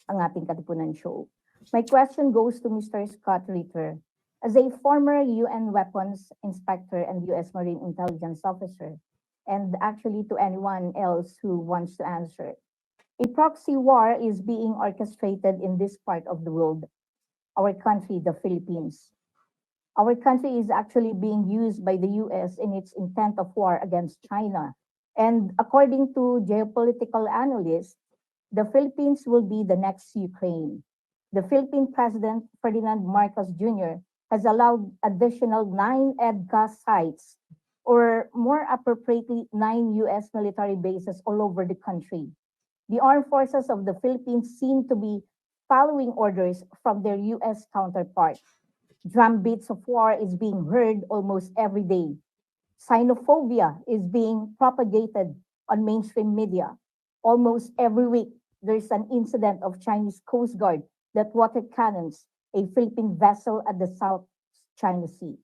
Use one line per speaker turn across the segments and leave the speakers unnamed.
ang ating Katipunan Show. My question goes to Mr. Scott Ritter. As a former UN weapons inspector and US Marine intelligence officer, and actually to anyone else who wants to answer, a proxy war is being orchestrated in this part of the world, our country, the Philippines. Our country is actually being used by the US in its intent of war against China. And according to geopolitical analysts, the Philippines will be the next Ukraine. The Philippine President Ferdinand Marcos Jr. has allowed additional 9 EDCA sites, or more appropriately, 9 US military bases all over the country. The armed forces of the Philippines seem to be following orders from their US counterparts. Drumbeats of war is being heard almost every day. Xenophobia is being propagated on mainstream media. Almost every week, there's an incident of Chinese Coast Guard that water cannons a Philippine vessel at the South China Sea.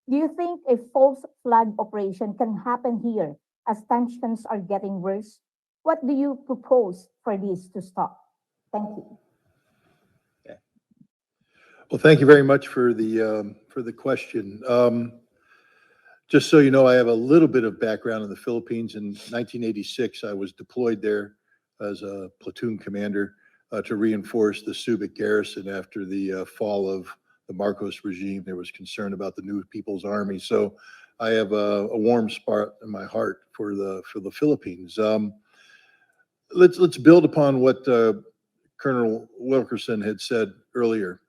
Do you think a false flag operation can happen here as tensions are getting worse? What do you propose for this to stop? Thank you.
Well, thank you very much for the question. Just so you know, I have a little bit of background in the Philippines. In 1986, I was deployed there as a platoon commander to reinforce the Subic garrison after the fall of the Marcos regime. There was concern about the new People's Army. So I have a warm spot in my heart for the Philippines. Let's build upon what Colonel Wilkerson had said earlier.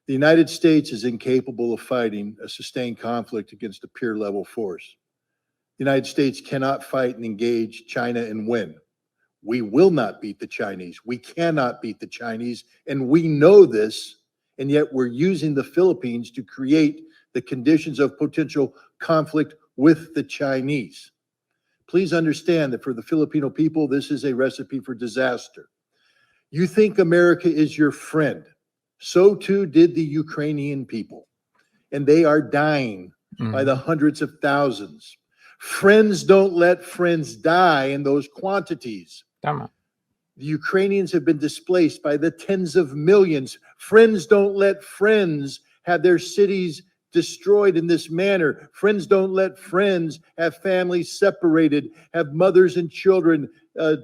The United States is incapable of fighting a sustained conflict against a peer-level force. The United States cannot fight and engage China and win. We will not beat the Chinese. We cannot beat the Chinese, and we know this, and yet we're using the Philippines to create the conditions of potential conflict with the Chinese. Please understand that for the Filipino people, this is a recipe for disaster. You think America is your friend. So too did the Ukrainian people, and they are dying by the hundreds of thousands. Friends don't let friends die in those quantities.
Tama.
The Ukrainians have been displaced by the tens of millions. Friends don't let friends have their cities destroyed in this manner. Friends don't let friends have families separated, have mothers and children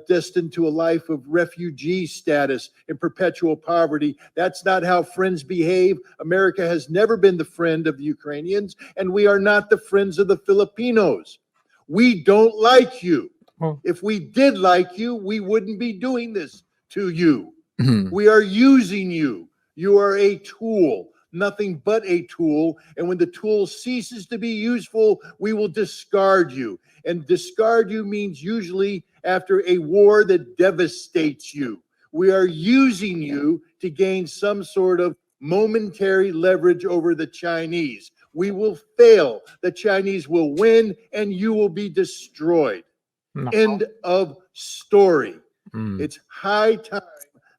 destined to a life of refugee status in perpetual poverty. That's not how friends behave. America has never been the friend of the Ukrainians, and we are not the friends of the Filipinos. We don't like you. If we did like you, we wouldn't be doing this to you. We are using you. You are a tool, nothing but a tool. And when the tool ceases to be useful, we will discard you. And discard you means usually after a war that devastates you. We are using you to gain some sort of momentary leverage over the Chinese. We will fail. The Chinese will win, and you will be destroyed.
No.
End of story. It's high time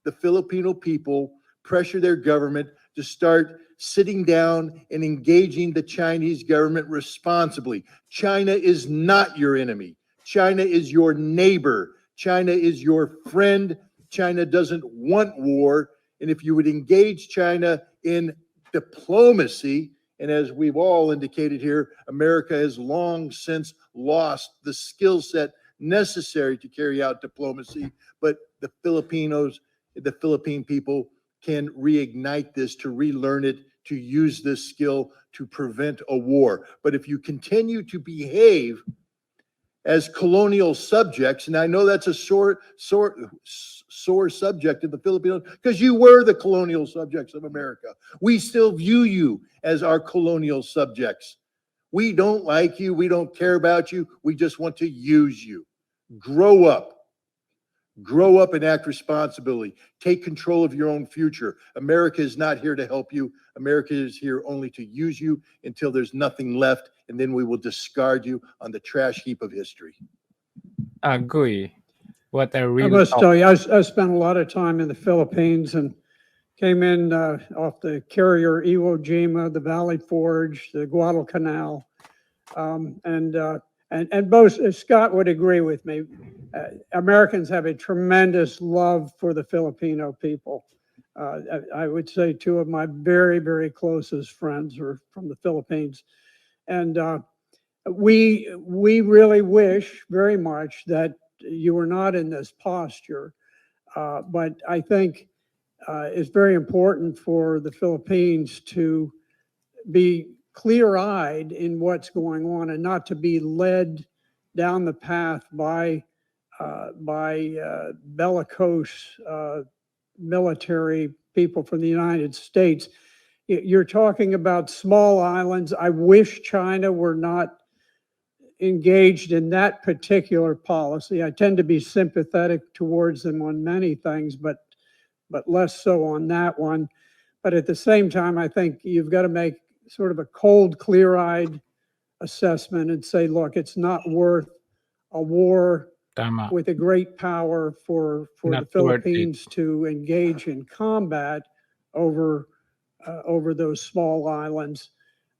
the Filipino people pressure their government to start sitting down and engaging the Chinese government responsibly. China is not your enemy. China is your neighbor. China is your friend. China doesn't want war. And if you would engage China in diplomacy, and as we've all indicated here, America has long since lost the skill set necessary to carry out diplomacy, but the Filipinos, the Philippine people can reignite this, to relearn it, to use this skill to prevent a war. But if you continue to behave as colonial subjects, and I know that's a sore subject in the Filipinos, because you were the colonial subjects of America. We still view you as our colonial subjects. We don't like you. We don't care about you. We just want to use you. Grow up. Grow up and act responsibly. Take control of your own future. America is not here to help you. America is here only to use you until there's nothing left, and then we will discard you on the trash heap of history.
Agree. What a real
I must
talk.
tell you, I spent a lot of time in the Philippines and came in off the carrier Iwo Jima, the Valley Forge, the Guadalcanal. And And both, Scott would agree with me. Americans have a tremendous love for the Filipino people. I would say two of my very, very closest friends are from the Philippines. And we really wish very much that you were not in this posture. But I think it's very important for the Philippines to be clear-eyed in what's going on and not to be led down the path by bellicose military people from the United States. You're talking about small islands. I wish China were not engaged in that particular policy. I tend to be sympathetic towards them on many things, but less so on that one. But at the same time, I think you've got to make sort of a cold, clear-eyed assessment and say, look, it's not worth a war
Tama.
with a great power for the
Not worth it.
Philippines to engage in combat over those small islands.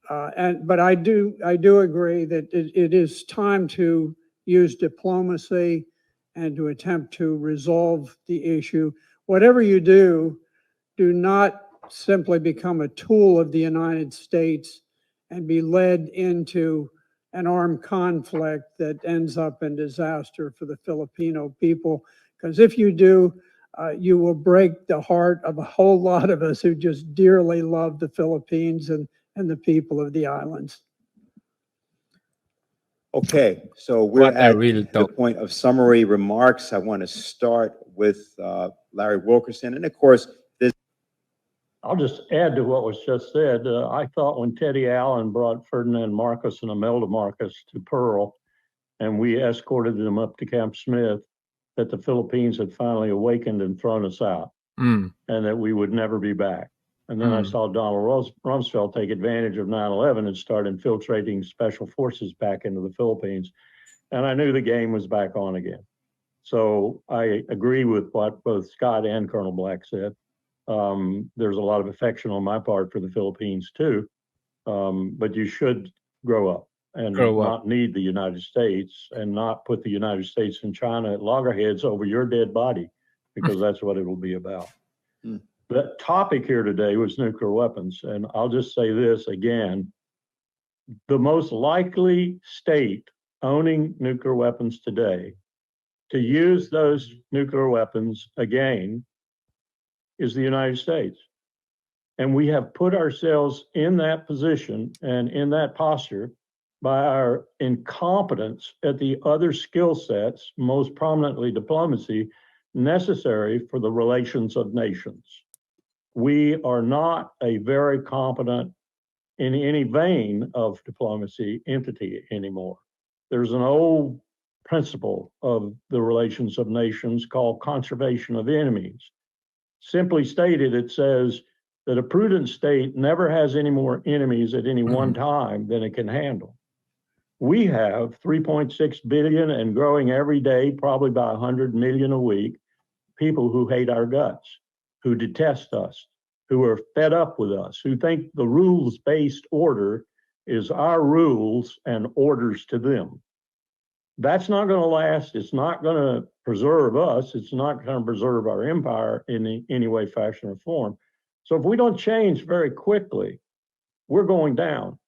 But I do agree that it is time to use diplomacy and to attempt to resolve the issue. Whatever you do not simply become a tool of the United States and be led into an armed conflict that ends up in disaster for the Filipino people. Because if you do, you will break the heart of a whole lot of us who just dearly love the Philippines and the people of the islands.
Okay, so we're
What a
at
real
the
talk.
point of summary remarks. I want to start with Larry Wilkerson. And of course, this
I'll just add to what was just said. I thought when Teddy Allen brought Ferdinand Marcos and Imelda Marcos to Pearl, and we escorted them up to Camp Smith, that the Philippines had finally awakened and thrown us out,
Mm.
and that we would never be back. And then I saw Donald Rumsfeld take advantage of 9/11 and start infiltrating special forces back into the Philippines. And I knew the game was back on again. So I agree with what both Scott and Colonel Black said. There's a lot of affection on my part for the Philippines too. But you should grow up and
Grow up.
not need the United States and not put the United States and China at loggerheads over your dead body, because that's what it will be about.
Hmm.
The topic here today was nuclear weapons. And I'll just say this again, the most likely state owning nuclear weapons today to use those nuclear weapons again is the United States. And we have put ourselves in that position and in that posture by our incompetence at the other skill sets, most prominently diplomacy, necessary for the relations of nations. We are not a very competent, in any vein of diplomacy, entity anymore. There's an old principle of the relations of nations called conservation of enemies. Simply stated, it says that a prudent state never has any more enemies at any one time than it can handle. We have 3.6 billion and growing every day, probably by 100 million a week, people who hate our guts, who detest us, who are fed up with us, who think the rules-based order is our rules and orders to them. That's not going to last. It's not going to preserve us. It's not going to preserve our empire in any way, fashion, or form. So if we don't change very quickly, we're going down.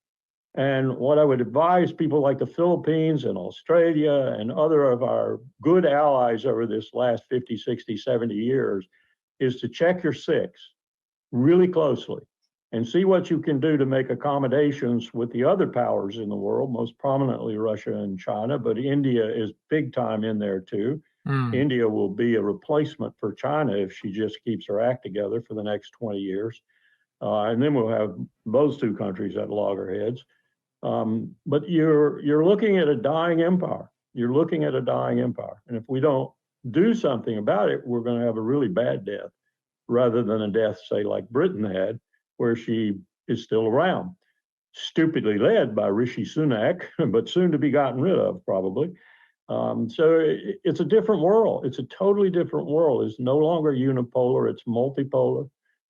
And what I would advise people like the Philippines and Australia and other of our good allies over this last 50, 60, 70 years is to check your six really closely and see what you can do to make accommodations with the other powers in the world, most prominently Russia and China, but India is big time in there too. India will be a replacement for China if she just keeps her act together for the next 20 years. And then we'll have those two countries at loggerheads. But you're looking at a dying empire. You're looking at a dying empire. And if we don't do something about it, we're going to have a really bad death rather than a death, say, like Britain had, where she is still around. Stupidly led by Rishi Sunak, but soon to be gotten rid of, probably. So it's a different world. It's a totally different world. It's no longer unipolar, it's multipolar.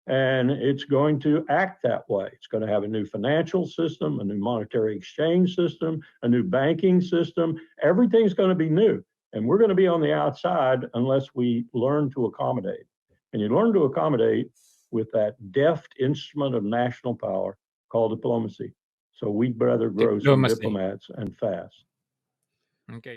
And it's going to act that way. It's going to have a new financial system, a new monetary exchange system, a new banking system. Everything's going to be new. And we're going to be on the outside unless we learn to accommodate. And you learn to accommodate with that deft instrument of national power called diplomacy. So we'd rather grow some
Diplomacy.
diplomats and fast.
Okay.